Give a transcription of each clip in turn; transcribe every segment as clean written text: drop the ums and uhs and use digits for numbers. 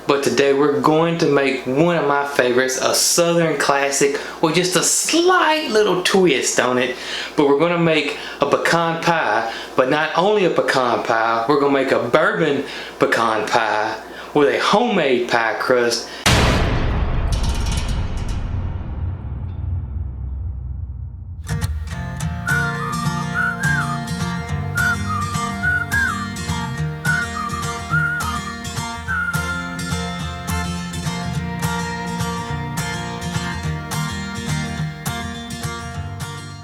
But today we're going to make one of my favorites, a southern classic with just a slight little twist on it. But we're going to make a pecan pie, but not only a pecan pie, we're going to make a bourbon pecan pie with a homemade pie crust.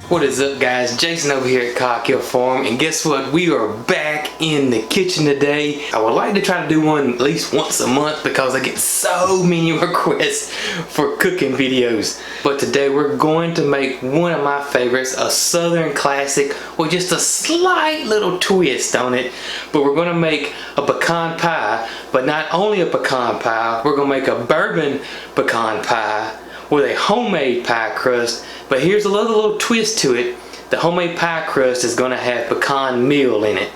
What is up, guys? Jason over here at Cog Hill Farm, and guess what? We are back in the kitchen today. I would like to try to do one at least once a month because I get so many requests for cooking videos. But today we're going to make one of my favorites, a southern classic with just a slight little twist on it. But we're going to make a pecan pie, but not only a pecan pie, we're going to make a bourbon pecan pie with a homemade pie crust. But here's a little twist to it. The homemade pie crust is going to have pecan meal in it.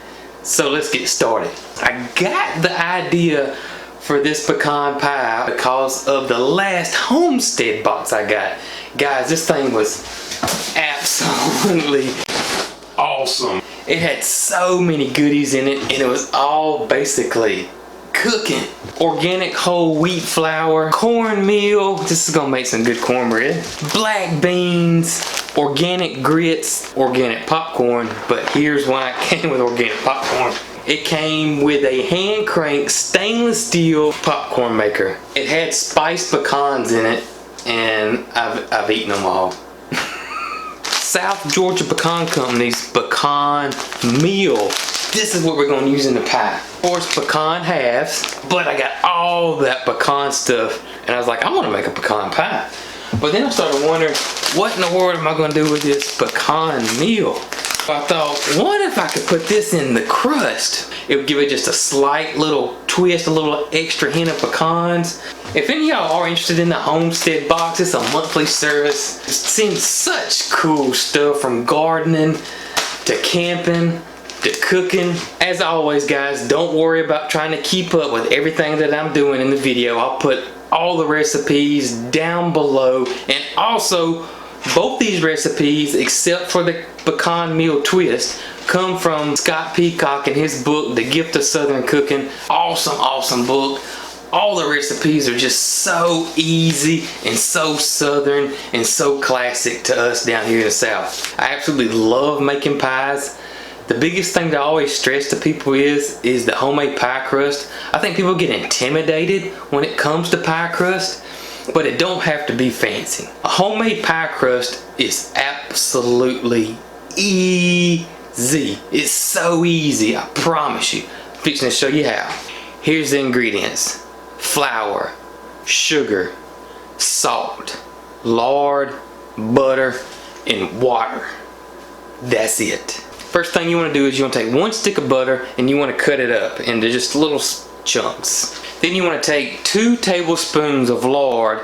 So let's get started. I got the idea for this pecan pie because of the last homestead box I got. Guys, this thing was absolutely awesome. It had so many goodies in it, and it was all basically cooking. Organic whole wheat flour, cornmeal, this is gonna make some good cornbread, black beans, organic grits, organic popcorn. But here's why it came with organic popcorn. It came with a hand crank stainless steel popcorn maker. It had spiced pecans in it, and I've eaten them all. South Georgia Pecan Company's pecan meal. This is what we're going to use in the pie. Of course, pecan halves, but I got all that pecan stuff, and I was like, I want to make a pecan pie. But then I started wondering, what in the world am I going to do with this pecan meal? I thought, what if I could put this in the crust? It would give it just a slight little twist, a little extra hint of pecans. If any of y'all are interested in the homestead box, it's a monthly service. It's seeing such cool stuff, from gardening to camping to cooking. As always, guys, don't worry about trying to keep up with everything that I'm doing in the video. I'll put all the recipes down below, and also both these recipes, except for the pecan meal twist, come from Scott Peacock and his book, The Gift of Southern Cooking. Awesome book. All the recipes are just so easy and so southern and so classic to us down here in the South. I absolutely love making pies. The biggest thing to always stress to people is the homemade pie crust. I think people get intimidated when it comes to pie crust, but it don't have to be fancy. A homemade pie crust is absolutely easy. It's so easy, I promise you. I'm fixing to show you how. Here's the ingredients: flour, sugar, salt, lard, butter, and water. That's it. First thing you want to do is you want to take one stick of butter and you want to cut it up into just little chunks. Then you want to take 2 tablespoons of lard,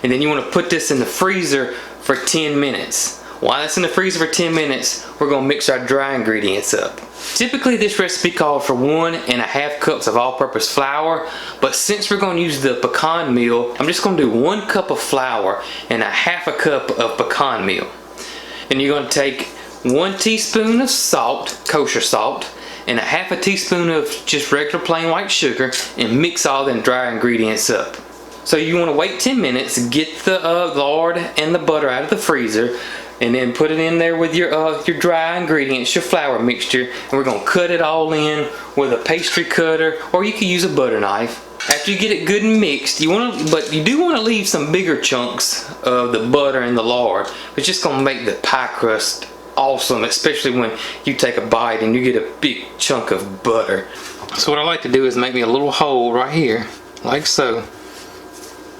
and then you want to put this in the freezer for 10 minutes. While it's in the freezer for 10 minutes, we're going to mix our dry ingredients up. Typically this recipe calls for 1.5 cups of all-purpose flour, but since we're going to use the pecan meal, I'm just going to do 1 cup of flour and 1/2 cup of pecan meal. And you're going to take 1 teaspoon of salt, kosher salt, and 1/2 teaspoon of just regular plain white sugar, and mix all them dry ingredients up. So you want to wait 10 minutes, get the lard and the butter out of the freezer, and then put it in there with your dry ingredients, your flour mixture, and we're going to cut it all in with a pastry cutter, or you can use a butter knife. After you get it good and mixed, but you do want to leave some bigger chunks of the butter and the lard. It's just going to make the pie crust awesome, especially when you take a bite and you get a big chunk of butter. So what I like to do is make me a little hole right here, like so.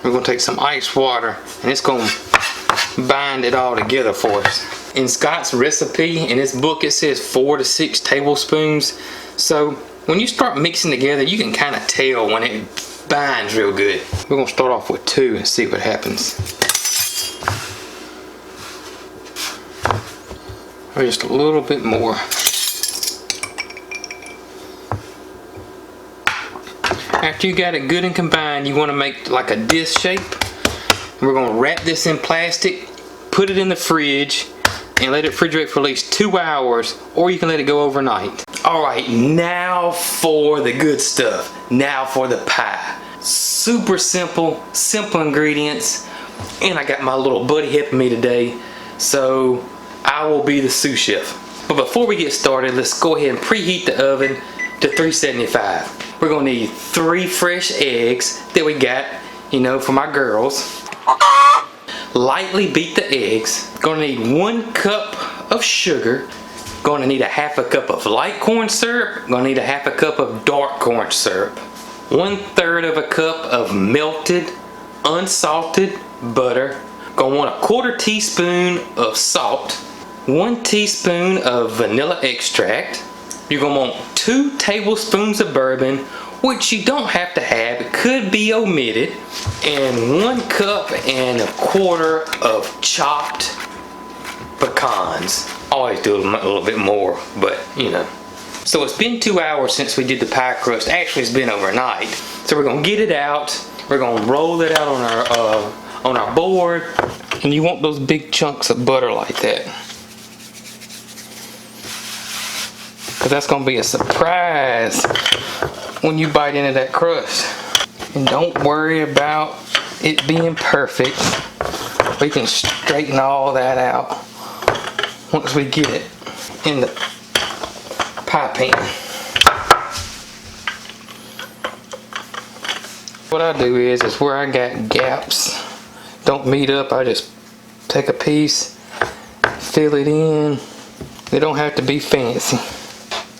We're going to take some ice water, and it's going to bind it all together for us. In Scott's recipe, in his book, it says 4 to 6 tablespoons. So when you start mixing together, you can kind of tell when it binds real good. We're going to start off with 2 and see what happens. Or just a little bit more. After you got it good and combined, you want to make like a disc shape. We're going to wrap this in plastic, put it in the fridge, and let it refrigerate for at least 2 hours, or you can let it go overnight. Alright, now for the good stuff. Now for the pie. Super simple ingredients, and I got my little buddy helping me today, so I will be the sous chef. But before we get started, let's go ahead and preheat the oven to 375. We're going to need 3 fresh eggs that we got, you know, for my girls. Lightly beat the eggs. Going to need 1 cup of sugar. Going to need a half a cup of light corn syrup. Going to need a half a cup of dark corn syrup. 1/3 of a cup of melted, unsalted butter. Going to want a 1/4 teaspoon of salt. 1 teaspoon of vanilla extract. You're going to want 2 tablespoons of bourbon, which you don't have to have, it could be omitted, and 1 cup and a 1/4 of chopped pecans. I always do a little bit more, but you know. So it's been 2 hours since we did the pie crust. Actually, it's been overnight. So we're gonna get it out. We're gonna roll it out on our board, and you want those big chunks of butter like that, because that's gonna be a surprise when you bite into that crust. And don't worry about it being perfect. We can straighten all that out once we get it in the pie pan. What I do is where I got gaps don't meet up, I just take a piece, fill it in. They don't have to be fancy.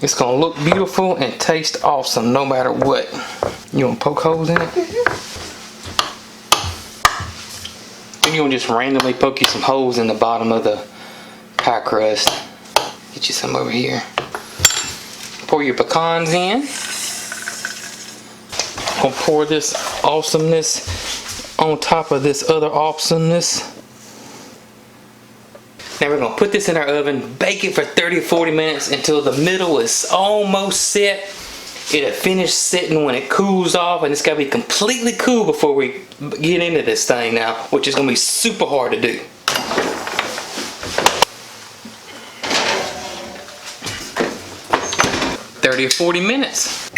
It's gonna look beautiful and taste awesome no matter what. You wanna poke holes in it? Then you wanna just randomly poke you some holes in the bottom of the pie crust. Get you some over here. Pour your pecans in. Gonna pour this awesomeness on top of this other awesomeness. Now we're going to put this in our oven, bake it for 30 or 40 minutes until the middle is almost set. It'll finish setting when it cools off, and it's got to be completely cool before we get into this thing now, which is going to be super hard to do. "30 or 40 minutes.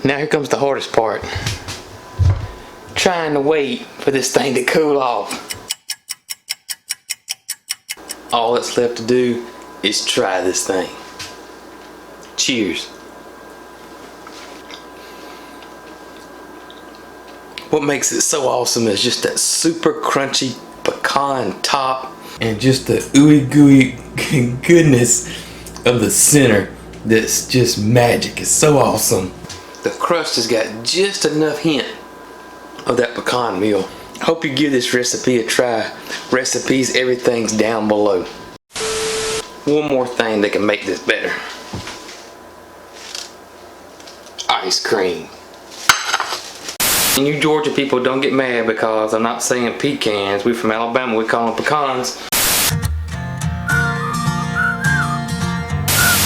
Now here comes the hardest part. Trying to wait for this thing to cool off. All that's left to do is try this thing. Cheers. What makes it so awesome is just that super crunchy pecan top and just the ooey gooey goodness of the center that's just magic. It's so awesome. The crust has got just enough hint of that pecan meal. I hope you give this recipe a try. Recipes, everything's down below. One more thing that can make this better. Ice cream. And you Georgia people don't get mad because I'm not saying pecans. We're from Alabama, we call them pecans.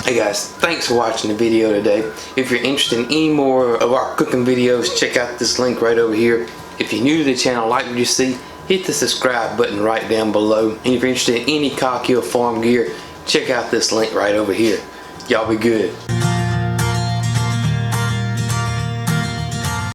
Hey guys, thanks for watching the video today. If you're interested in any more of our cooking videos, check out this link right over here. If you're new to the channel, like what you see, hit the subscribe button right down below. And if you're interested in any Cog Hill Farm gear, check out this link right over here. Y'all be good.